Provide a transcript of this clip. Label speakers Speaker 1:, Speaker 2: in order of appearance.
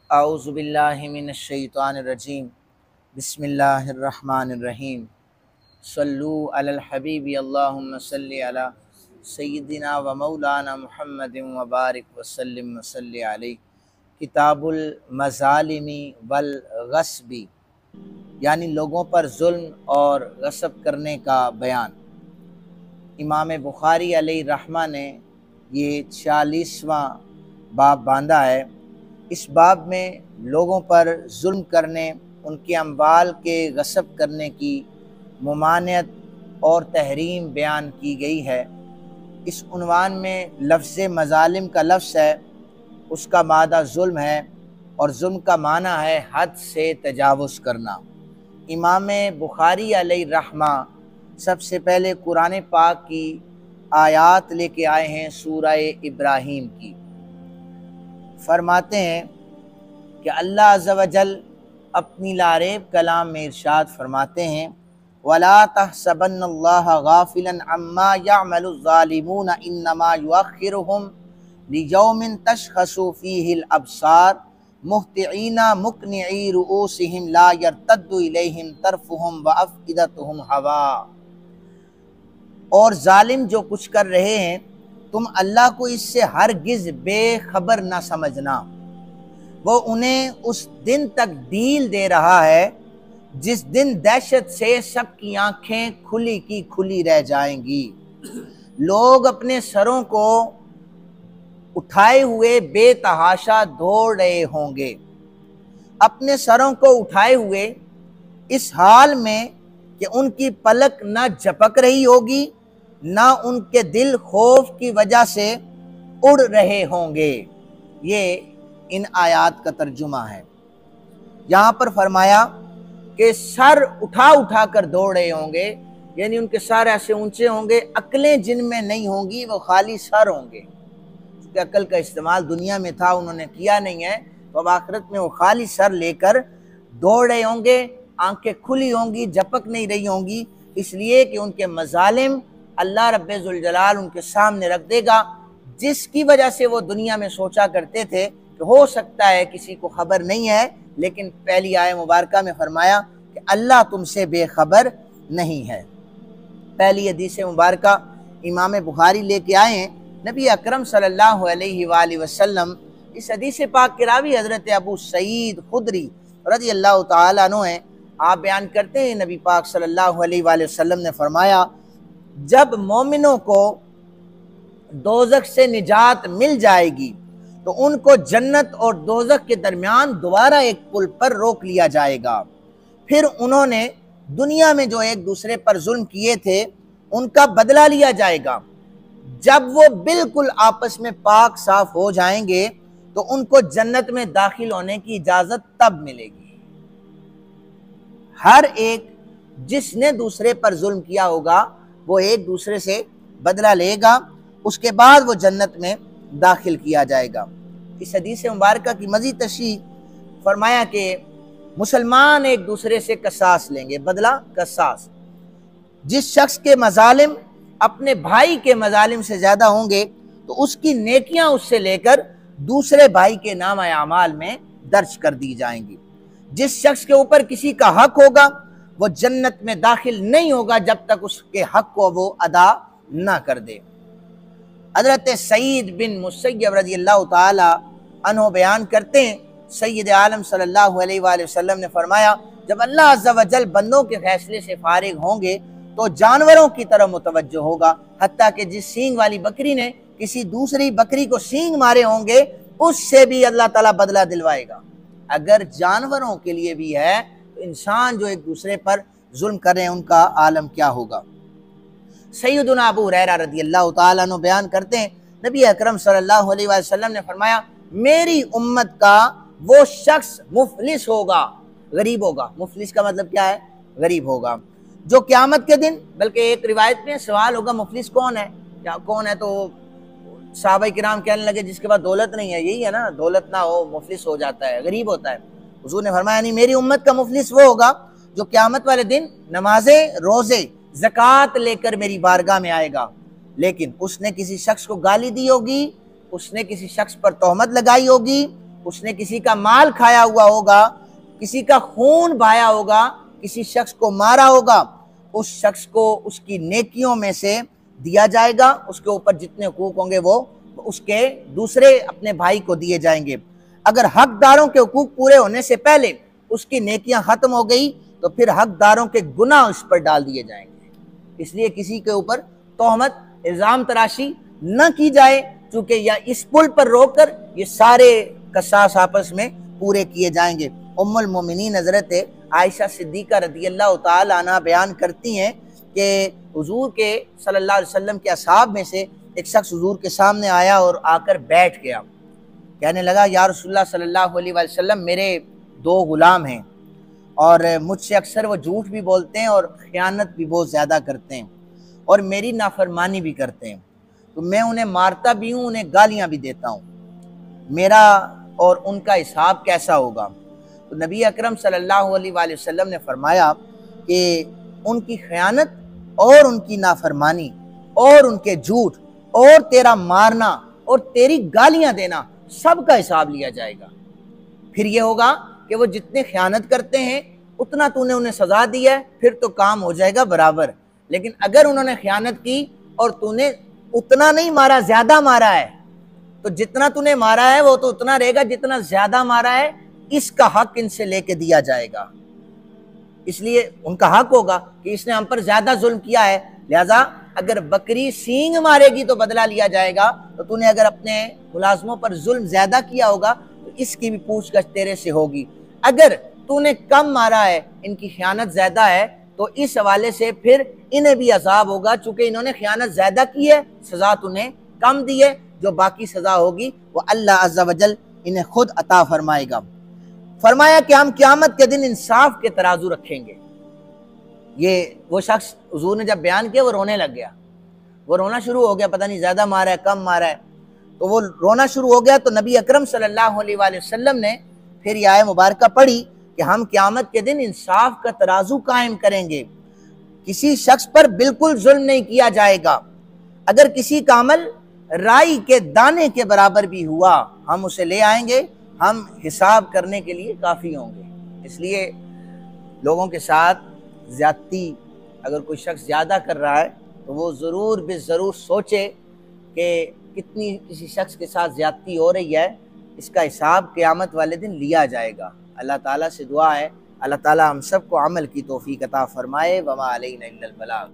Speaker 1: اعوذ باللہ من الشیطان الرجیم بسم اللہ الرحمن الرحیم صلو علی الحبیب اللہم صلی علی سیدنا و مولانا محمد وبارک وسلم وصلی علیہ۔ کتاب المظالم والغصب یعنی لوگوں پر ظلم اور غصب کرنے کا بیان۔ امام بخاری علیہ رحمہ نے یہ 46واں باب باندھا ہے۔ اس باب میں لوگوں پر ظلم کرنے، ان کے اموال کے غصب کرنے کی ممانعت اور تحریم بیان کی گئی ہے۔ اس عنوان میں لفظ مظالم کا لفظ ہے، اس کا مادہ ظلم ہے، اور ظلم کا معنی ہے حد سے تجاوز کرنا۔ امام بخاری علیہ رحمہ سب سے پہلے قرآن پاک کی آیات لے کے آئے ہیں سورہ ابراہیم کی۔ فرماتے ہیں کہ اللہ عز و جل اپنی لاریب کلام میں ارشاد فرماتے ہیں وَلَا تَحْسَبَنَّ اللَّهَ غَافِلًا عَمَّا يَعْمَلُ الظَّالِمُونَ إِنَّمَا يُؤَخِّرُهُمْ لِيَوْمٍ تَشْخَصُ فِيهِ الْأَبْصَارُ مُهْطِعِينَ مُقْنِعِي رُءُوسِهِمْ لَا يَرْتَدُّ إِلَيْهِمْ طَرْفُهُمْ وَأَفْئِدَتُهُمْ هَوَاءٌ۔ اور ظالم جو کچھ کر رہے ہیں تم اللہ کو اس سے ہرگز بے خبر نہ سمجھنا، وہ انہیں اس دن تک ڈھیل دے رہا ہے جس دن دہشت سے سب کی آنکھیں کھلی کی کھلی رہ جائیں گی۔ لوگ اپنے سروں کو اٹھائے ہوئے بے تحاشا دوڑ رہے ہوں گے، اپنے سروں کو اٹھائے ہوئے اس حال میں کہ ان کی پلک نہ جھپک رہی ہوگی، نہ ان کے دل خوف کی وجہ سے اڑ رہے ہوں گے۔ یہ ان آیات کا ترجمہ ہے۔ یہاں پر فرمایا کہ سر اٹھا اٹھا کر دوڑ رہے ہوں گے، یعنی ان کے سر ایسے اونچے ہوں گے، عقلیں جن میں نہیں ہوں گی، وہ خالی سر ہوں گے۔ کیونکہ عقل کا استعمال دنیا میں تھا، انہوں نے کیا نہیں ہے، تو اب آخرت میں وہ خالی سر لے کر دوڑ رہے ہوں گے، آنکھیں کھلی ہوں گی، جھپک نہیں رہی ہوں گی، اس لیے کہ ان کے مظالم اللہ رب ذوالجلال ان کے سامنے رکھ دے گا، جس کی وجہ سے وہ دنیا میں سوچا کرتے تھے کہ ہو سکتا ہے کسی کو خبر نہیں ہے، لیکن پہلی آیت مبارکہ میں فرمایا کہ اللہ تم سے بے خبر نہیں ہے۔ پہلی حدیث مبارکہ امام بخاری لے کے آئے ہیں، نبی اکرم صلی اللہ علیہ وآلہ وسلم، اس حدیث پاک کے راوی حضرت ابو سعید خدری رضی اللہ تعالیٰ عنہ ہیں۔ آپ بیان کرتے ہیں نبی پاک صلی اللہ علیہ وآلہ وسلم نے فرمایا جب مومنوں کو دوزخ سے نجات مل جائے گی تو ان کو جنت اور دوزخ کے درمیان دوبارہ ایک پل پر روک لیا جائے گا، پھر انہوں نے دنیا میں جو ایک دوسرے پر ظلم کیے تھے ان کا بدلہ لیا جائے گا۔ جب وہ بالکل آپس میں پاک صاف ہو جائیں گے تو ان کو جنت میں داخل ہونے کی اجازت تب ملے گی۔ ہر ایک جس نے دوسرے پر ظلم کیا ہوگا وہ ایک دوسرے سے بدلہ لے گا، اس کے بعد وہ جنت میں داخل کیا جائے گا۔ اس حدیث مبارکہ کی مزید تشریح فرمایا کہ مسلمان ایک دوسرے سے قصاص لیں گے، بدلہ قصاص۔ جس شخص کے مظالم اپنے بھائی کے مظالم سے زیادہ ہوں گے تو اس کی نیکیاں اس سے لے کر دوسرے بھائی کے نام اعمال میں درج کر دی جائیں گی۔ جس شخص کے اوپر کسی کا حق ہوگا وہ جنت میں داخل نہیں ہوگا جب تک اس کے حق کو وہ ادا نہ کر دے۔ حضرت سعید بن مسیب رضی اللہ تعالی عنہ بیان کرتے ہیں سید عالم صلی اللہ علیہ وآلہ وسلم نے فرمایا جب اللہ عز و جل بندوں کے فیصلے سے فارغ ہوں گے تو جانوروں کی طرف متوجہ ہوگا، حتیٰ کہ جس سینگ والی بکری نے کسی دوسری بکری کو سینگ مارے ہوں گے اس سے بھی اللہ تعالیٰ بدلہ دلوائے گا۔ اگر جانوروں کے لیے بھی ہے تو انسان جو ایک دوسرے پر ظلم کر رہے ہیں ان کا عالم کیا ہوگا۔ سیدنا ابو ہریرہ رضی اللہ تعالیٰ عنہ بیان کرتے ہیں نبی اکرم صلی اللہ علیہ وسلم نے فرمایا میری امت کا وہ شخص مفلس ہوگا، غریب ہوگا۔ مفلس کا مطلب کیا ہے؟ غریب ہوگا، جو قیامت کے دن، بلکہ ایک روایت میں سوال ہوگا مفلس کون ہے، کیا کون ہے، تو صحابہ کرام کہنے لگے جس کے بعد دولت نہیں ہے، یہی ہے نا، دولت نہ ہو مفلس ہو جاتا ہے، غریب ہوتا ہے۔ حضور نے فرمایا نہیں، میری امت کا مفلس وہ ہوگا جو قیامت والے دن نمازیں، روزے، زکوٰۃ لے کر میری بارگاہ میں آئے گا، لیکن اس نے کسی شخص کو گالی دی ہوگی، اس نے کسی شخص پر تہمت لگائی ہوگی، اس نے کسی کا مال کھایا ہوا ہوگا، کسی کا خون بہایا ہوگا، کسی شخص کو مارا ہوگا، اس شخص کو اس کی نیکیوں میں سے دیا جائے گا، اس کے اوپر جتنے حقوق ہوں گے وہ اس کے دوسرے اپنے بھائی کو دیے جائیں گے۔ اگر حقداروں کے حقوق پورے ہونے سے پہلے اس کی نیکیاں ختم ہو گئی تو پھر حقداروں کے گناہ اس پر ڈال دیے جائیں گے۔ اس لیے کسی کے اوپر تہمت، الزام تراشی نہ کی جائے، چونکہ یا اس پل پر روک کر یہ سارے قصاص آپس میں پورے کیے جائیں گے۔ ام المومنین حضرت عائشہ صدیقہ رضی اللہ تعالی عنہ بیان کرتی ہیں کہ حضور کے صلی اللہ علیہ وسلم کے اصحاب میں سے ایک شخص حضور کے سامنے آیا اور آ کر بیٹھ گیا، کہنے لگا یا رسول اللہ صلی اللہ علیہ وسلم، میرے 2 غلام ہیں اور مجھ سے اکثر وہ جھوٹ بھی بولتے ہیں اور خیانت بھی بہت زیادہ کرتے ہیں اور میری نافرمانی بھی کرتے ہیں، تو میں انہیں مارتا بھی ہوں، انہیں گالیاں بھی دیتا ہوں، میرا اور ان کا حساب کیسا ہوگا؟ تو نبی اکرم صلی اللہ علیہ وسلم نے فرمایا کہ ان کی خیانت اور ان کی نافرمانی اور ان کے جھوٹ اور تیرا مارنا اور تیری گالیاں دینا سب کا حساب لیا جائے گا۔ پھر یہ ہوگا کہ وہ جتنے خیانت کرتے ہیں اتنا تو نے انہیں سزا دی ہے، پھر تو کام ہو جائے گا برابر، لیکن اگر انہوں نے خیانت کی اور تو نے اتنا نہیں مارا، زیادہ مارا ہے، تو جتنا تو نے مارا ہے وہ تو اتنا رہے گا، جتنا زیادہ مارا ہے اس کا حق ان سے لے کے دیا جائے گا۔ اس لیے ان کا حق ہوگا کہ اس نے ہم پر زیادہ ظلم کیا ہے، لہذا اگر بکری سینگ مارے گی تو بدلہ لیا جائے گا، تو نے اگر اپنے ملازموں پر ظلم زیادہ کیا ہوگا تو اس کی بھی پوچھ گچھ تیرے سے ہوگی۔ اگر تو نے کم مارا ہے، ان کی خیانت زیادہ ہے، تو اس حوالے سے پھر انہیں بھی عذاب ہوگا، چونکہ انہوں نے خیانت زیادہ کی ہے، سزا تو نے کم دی ہے، جو باقی سزا ہوگی وہ اللہ عز و جل انہیں خود عطا فرمائے گا۔ فرمایا کہ ہم قیامت کے دن انصاف کے ترازو رکھیں گے۔ یہ وہ شخص حضور نے جب بیان کیا وہ رونے لگ گیا، وہ رونا شروع ہو گیا، پتہ نہیں زیادہ مارا ہے کم مارا ہے، تو وہ رونا شروع ہو گیا، تو نبی اکرم صلی اللہ علیہ وآلہ وسلم نے پھر یہ آیت مبارکہ پڑھی کہ ہم قیامت کے دن انصاف کا ترازو قائم کریں گے، کسی شخص پر بالکل ظلم نہیں کیا جائے گا، اگر کسی کا عمل رائی کے دانے کے برابر بھی ہوا ہم اسے لے آئیں گے، ہم حساب کرنے کے لیے کافی ہوں گے۔ اس لیے لوگوں کے ساتھ زیادتی اگر کوئی شخص زیادہ کر رہا ہے تو وہ ضرور سوچے کہ کتنی کسی شخص کے ساتھ زیادتی ہو رہی ہے، اس کا حساب قیامت والے دن لیا جائے گا۔ اللہ تعالیٰ سے دعا ہے اللہ تعالیٰ ہم سب کو عمل کی توفیق عطا فرمائے۔ وما علینا الا البلاغ۔